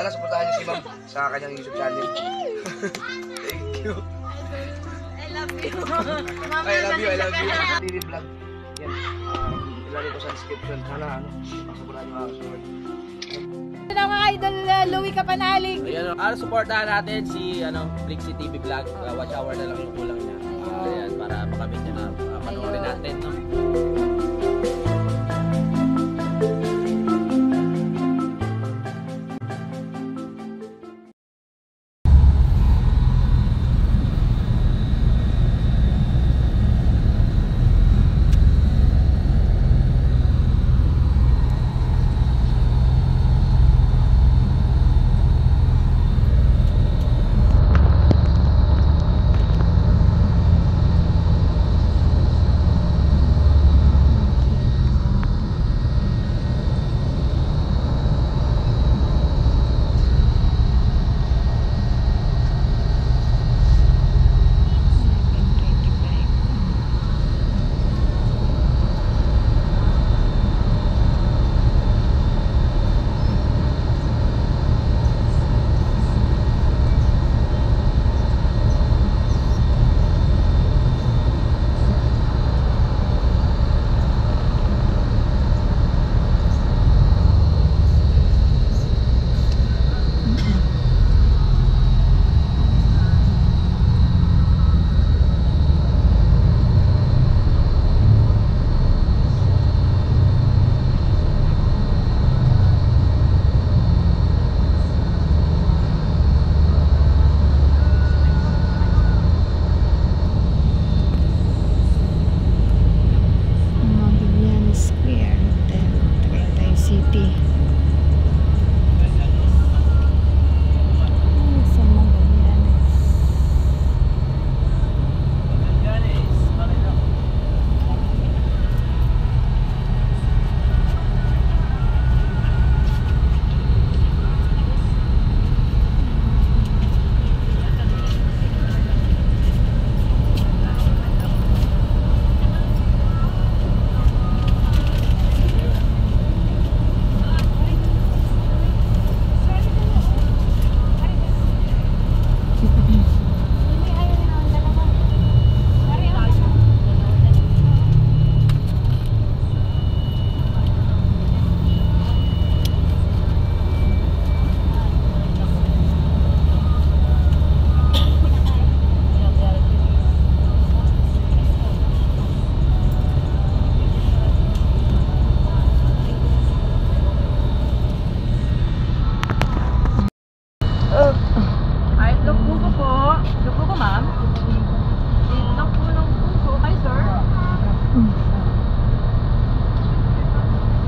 sana supportahan niyo si Ma'am sa kanyang YouTube channel. Thank you. I love you. I love you, I love you. Daily vlog. Yan. Ilalagay ko sa description. Sana supportahan niyo ako. Hello mga idol, Louie Kapanalig. Ayan, supportahan natin si Flixie TV Vlog. Watch hour na lang yung kulang niya. Ayan, para makamit niya na panoorin natin, no?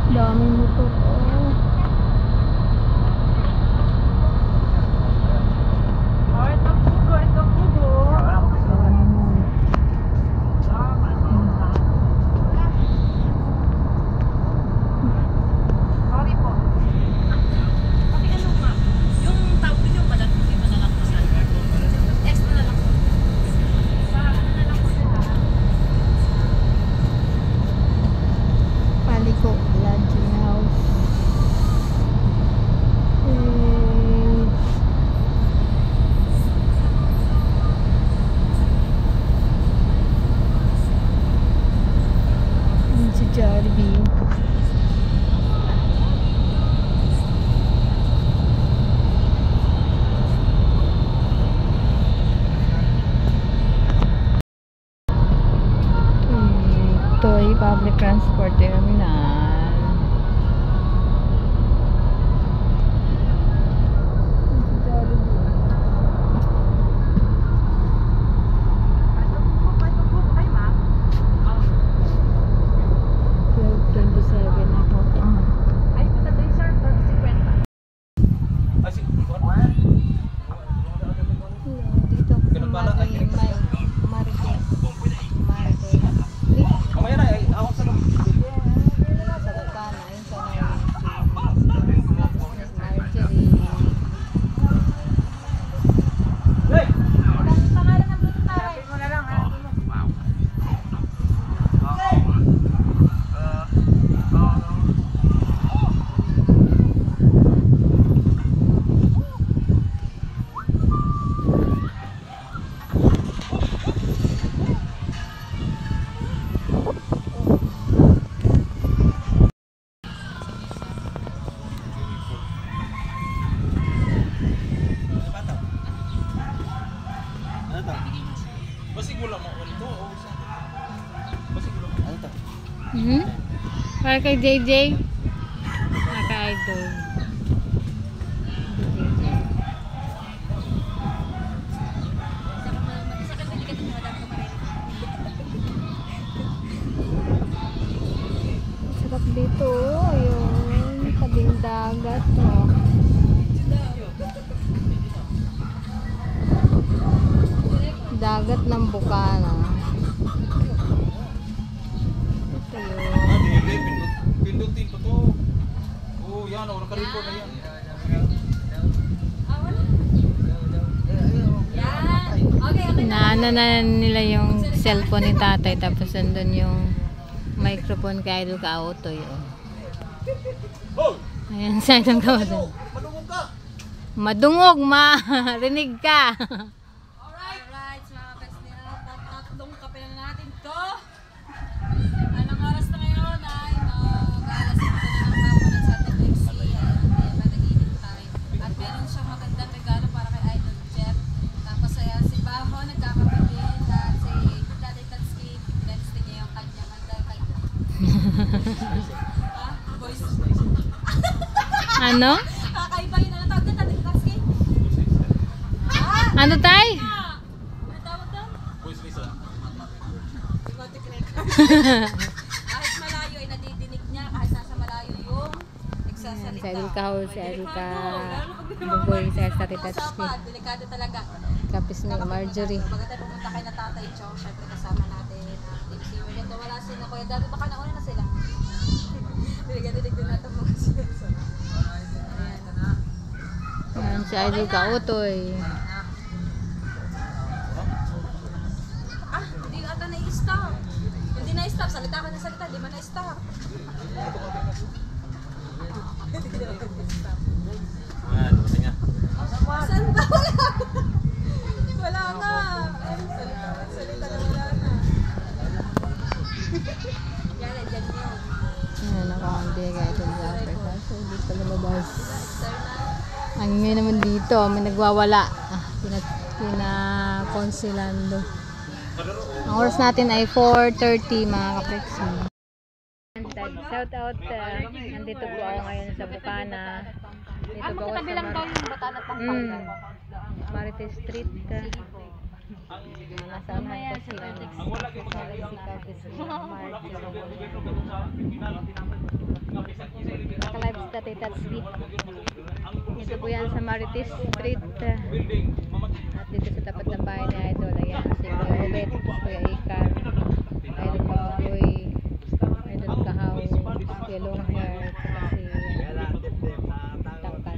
Daming motor. Ito pugo, ito pugo. Sorry po. Pati ano ma? Yung tawag nyo ba lang hindi mo na lang po sa extra na lang po. Sa ano na lang po sila. Paliko Lodging House. Si Jollibee. Toy Public Transport Terminal. Para kay JJ. Naka-idol. Sarap dito. Ayun. Tabing dagat. Oh. Dagat ng Bukana. Ito yun. Pindutin pa to. Oh, yan. Naka-record na yan. Naano na nila yung cellphone ni tatay, tapos nandun yung microphone kay Idol Kautoy. Oh. Ayan, sa Idol Kautoy. Madungog ka. Madungog, rinig ka. Alright, mga kasnila, tatlong kape na natin to. Anong oras na ngayon ay mag-alas 5 na ng hapon at sa ating MC. Ayan, nag-iinit tayo. At meron siyang magandang regalo para kay Idol Jeff. Tapos ayan, si Baho nagkakape din at si Daddy Tatsky, next niya yung kanya mandal. Boys. Ano? Kakaiba yun. Ano tawag na Daddy Tatsky? Ano tay? Ano tawag daw? Voice Lisa. Kahit malayo ay nadidinig niya, kahit nasa malayo yung nagsasalita. Si Idol Kahol, si Idol Ka Buboy, si Tatay Tatsky. Usapan, delikado talaga. Kapis ni Marjorie. Maganda pumunta kayo na Tatay Chong, syempre kasama natin ang Team Seawer. Ito wala sila Kuya Dati, baka nauna na sila. Dinig din natin mga sila. Ayan, si Idol Kautoy. Hindi ata na-stop. Hindi na-stop, salita ka na salita, hindi man na-stop. Ayan, kasi nga. Saan ba? Wala nga. Salita na wala na. Yan, nandiyan yun. Ayan, nakakandi kay Idol Zapper. Kaso hindi pa lumabas. Ang ngayon naman dito, may nagwawala. Pina-consilando. Ang oras natin ay 4:30 mga kapreksi. Shout out, nandito po ako ngayon sa Bukana. Dito po ako sa Marites Street. Nasama ko si Naka-live sa Tatay Tatsky. Dito po yan sa Marites Street. At dito sa tapat ng bahay ni Idol. Ayan, si Kuya Obet, si Kuya Ikan, Idol Kaboy, Idol Kahaw, si Long Hair, saka si Tangkat.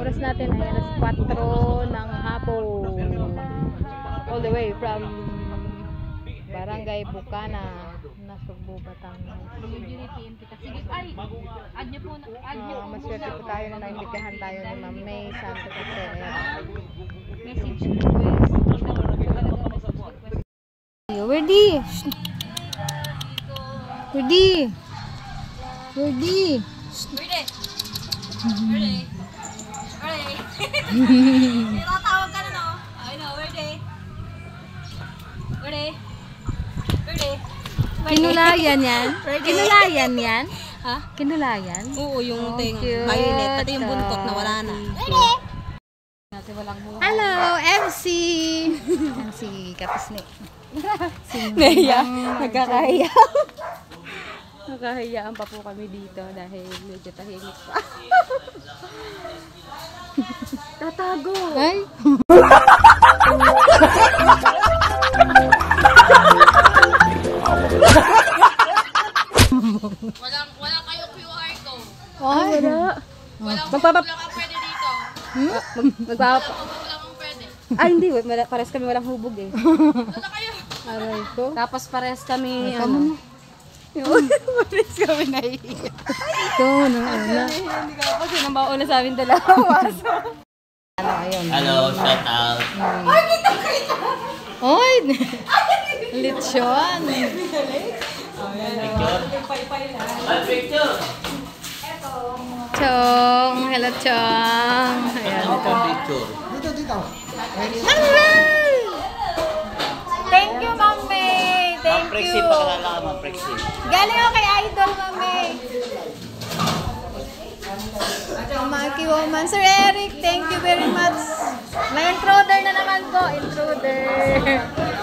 Oras natin ay alas 4 ng hapon. All the way from Barangay Bukana, Nasugbu, Batangas. Sige, ay, add niyo po. Maswerte po tayo na naimbitahan tayo ni Ma'am May Santo kasi Message request. Wordy! Wordy! Wordy! Ready? Ready? Ready? Tinatawag ka na, no? I know, ready? Ready? Ready? Kinulayan yan? Kinulayan yan? Ha? Kinulayan? Oo, yung ting cute. violet. Pati yung buntot na wala na. Hello, MC! MC Kapisne. Naya, nagkakahiya. Nakahiyaan pa po kami dito dahil medyo tahimik pa. Tatago! Ay! Walang kayo QR code. Ay! Walang bubog lang ang pwede dito. Walang bubog lang ang pwede. Ay, hindi. Pares kami walang hubog eh. Wala kayo. Aray ko. Tapos pares kami, Ano? pares kami naiiyak. Ito, nang una. Hindi ka pa sinambaon na sa amin dalawa. Ano, ayun. Hello, shout out. Oy! Lechon! Picture. Chong! Hello, Chong! Ayan, ito. Picture. Thank you, Ma'am May! Thank Prexy, you. pakilala ka mga Prexy. Galing ako kay Idol, mami. Maki Woman. Sir Eric, thank you very much. May intruder na naman po. Intruder.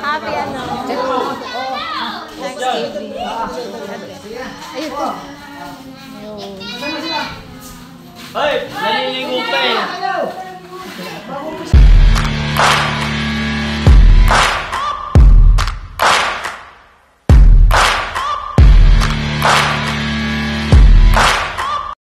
Happy ano. Thanksgiving. Ayun po. Ayun. Hoy! Naliligo pa eh!